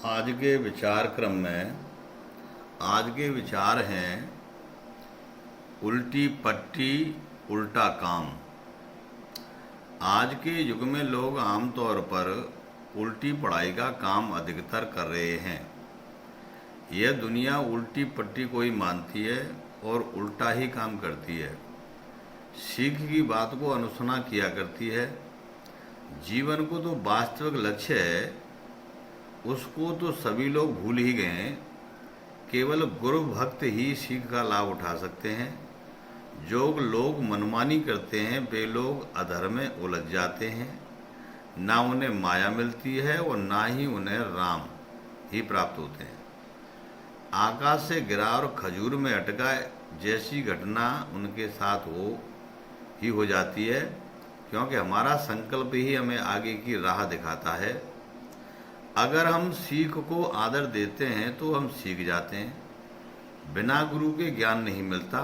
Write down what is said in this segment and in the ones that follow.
आज के विचार क्रम में आज के विचार हैं उल्टी पट्टी उल्टा काम। आज के युग में लोग आमतौर पर उल्टी पढ़ाई का काम अधिकतर कर रहे हैं। यह दुनिया उल्टी पट्टी को ही मानती है और उल्टा ही काम करती है। सीख की बात को अनुसरना किया करती है। जीवन को तो वास्तविक लक्ष्य है, उसको तो सभी लोग भूल ही गए हैं। केवल गुरु भक्त ही सीख का लाभ उठा सकते हैं। जो लोग मनमानी करते हैं वे लोग अधर्म में उलझ जाते हैं। ना उन्हें माया मिलती है और ना ही उन्हें राम ही प्राप्त होते हैं। आकाश से गिरा और खजूर में अटका जैसी घटना उनके साथ हो जाती है, क्योंकि हमारा संकल्प ही हमें आगे की राह दिखाता है। अगर हम सीख को आदर देते हैं तो हम सीख जाते हैं। बिना गुरु के ज्ञान नहीं मिलता।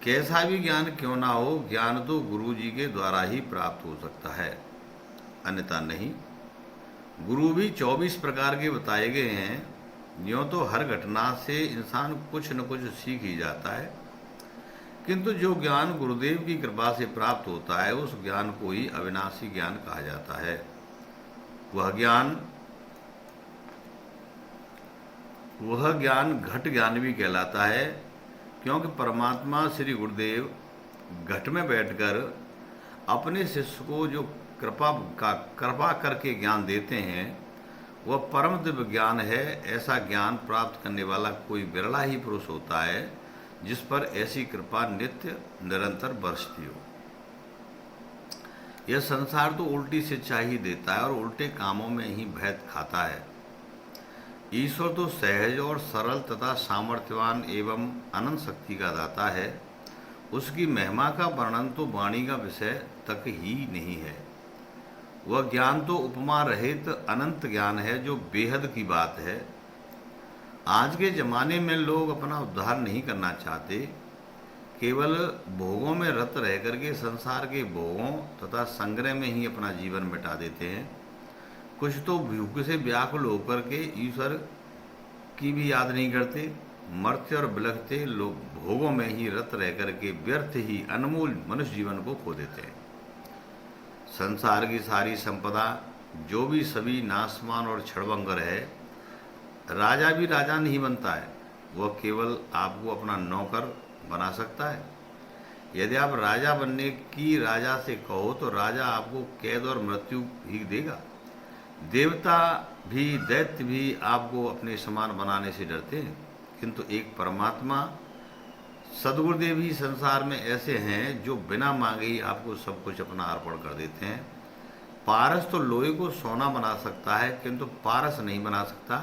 कैसा भी ज्ञान क्यों ना हो, ज्ञान तो गुरु जी के द्वारा ही प्राप्त हो सकता है, अन्यथा नहीं। गुरु भी 24 प्रकार के बताए गए हैं। यूँ तो हर घटना से इंसान कुछ न कुछ सीख ही जाता है, किंतु जो ज्ञान गुरुदेव की कृपा से प्राप्त होता है उस ज्ञान को ही अविनाशी ज्ञान कहा जाता है। वह ज्ञान घट ज्ञान भी कहलाता है, क्योंकि परमात्मा श्री गुरुदेव घट में बैठकर अपने शिष्य को जो कृपा करके ज्ञान देते हैं वह परम दिव्य ज्ञान है। ऐसा ज्ञान प्राप्त करने वाला कोई विरला ही पुरुष होता है जिस पर ऐसी कृपा नित्य निरंतर बरसती हो। यह संसार तो उल्टी शिक्षा ही देता है और उल्टे कामों में ही भैद खाता है। ईश्वर तो सहज और सरल तथा सामर्थ्यवान एवं अनंत शक्ति का दाता है। उसकी महिमा का वर्णन तो वाणी का विषय तक ही नहीं है। वह ज्ञान तो उपमा रहित अनंत ज्ञान है जो बेहद की बात है। आज के जमाने में लोग अपना उद्धार नहीं करना चाहते, केवल भोगों में रत रह करके संसार के भोगों तथा संग्रह में ही अपना जीवन मिटा देते हैं। कुछ तो भूख से व्याकुल होकर के ईश्वर की भी याद नहीं करते। मरते और बिलखते लोग भोगों में ही रत रह करके व्यर्थ ही अनमोल मनुष्य जीवन को खो देते हैं। संसार की सारी संपदा जो भी सभी नासमान और क्षणभंगर है, राजा भी राजा नहीं बनता है। वह केवल आपको अपना नौकर बना सकता है। यदि आप राजा बनने की राजा से कहो तो राजा आपको कैद और मृत्यु ही देगा। देवता भी दैत्य भी आपको अपने समान बनाने से डरते हैं, किंतु एक परमात्मा सदगुरुदेव ही संसार में ऐसे हैं जो बिना मांगे ही आपको सब कुछ अपना अर्पण कर देते हैं। पारस तो लोहे को सोना बना सकता है किंतु पारस नहीं बना सकता,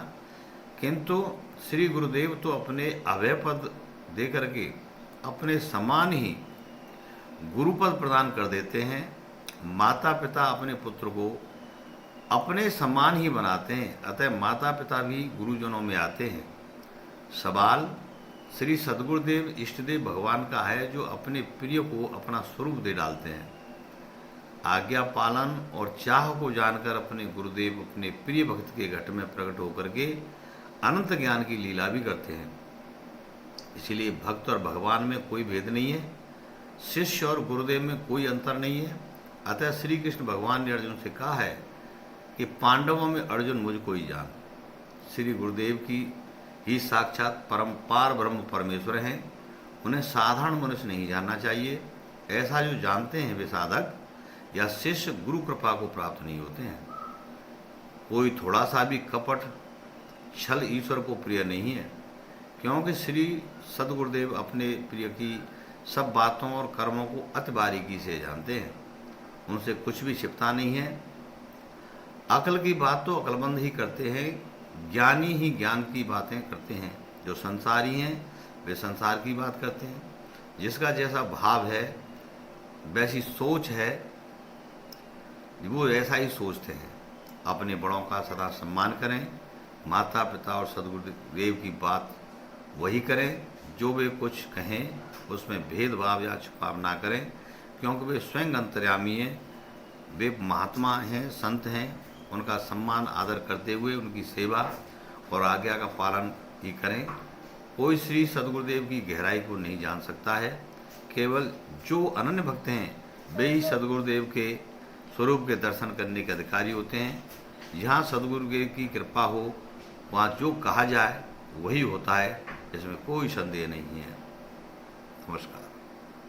किंतु श्री गुरुदेव तो अपने अभय पद दे करके अपने समान ही गुरुपद प्रदान कर देते हैं। माता पिता अपने पुत्र को अपने समान ही बनाते हैं, अतः माता पिता भी गुरुजनों में आते हैं। सवाल श्री सदगुरुदेव इष्टदेव भगवान का है जो अपने प्रिय को अपना स्वरूप दे डालते हैं। आज्ञा पालन और चाह को जानकर अपने गुरुदेव अपने प्रिय भक्त के घट में प्रकट होकर के अनंत ज्ञान की लीला भी करते हैं। इसीलिए भक्त और भगवान में कोई भेद नहीं है, शिष्य और गुरुदेव में कोई अंतर नहीं है। अतः श्री कृष्ण भगवान ने अर्जुन से कहा है कि पांडवों में अर्जुन मुझको ही जान। श्री गुरुदेव की ही साक्षात परमपार ब्रह्म परमेश्वर हैं। उन्हें साधारण मनुष्य नहीं जानना चाहिए। ऐसा जो जानते हैं वे साधक या शिष्य गुरु कृपा को प्राप्त नहीं होते हैं। कोई थोड़ा सा भी कपट छल ईश्वर को प्रिय नहीं है, क्योंकि श्री सदगुरुदेव अपने प्रिय की सब बातों और कर्मों को अति बारीकी से जानते हैं। उनसे कुछ भी छिपता नहीं है। अकल की बात तो अकलमंद ही करते हैं, ज्ञानी ही ज्ञान की बातें करते हैं। जो संसारी हैं वे संसार की बात करते हैं। जिसका जैसा भाव है वैसी सोच है वो ऐसा ही सोचते हैं। अपने बड़ों का सदा सम्मान करें। माता पिता और सदगुरुदेव की बात वही करें। जो वे कुछ कहें उसमें भेदभाव या छुपाव ना करें, क्योंकि वे स्वयं अंतर्यामी हैं। वे महात्मा हैं, संत हैं उनका सम्मान आदर करते हुए उनकी सेवा और आज्ञा का पालन ही करें। कोई श्री सद्गुरुदेव की गहराई को नहीं जान सकता है। केवल जो अनन्य भक्त हैं वे ही सद्गुरुदेव के स्वरूप के दर्शन करने के अधिकारी होते हैं। जहाँ सद्गुरुदेव की कृपा हो वहाँ जो कहा जाए वही होता है, इसमें कोई संदेह नहीं है। नमस्कार।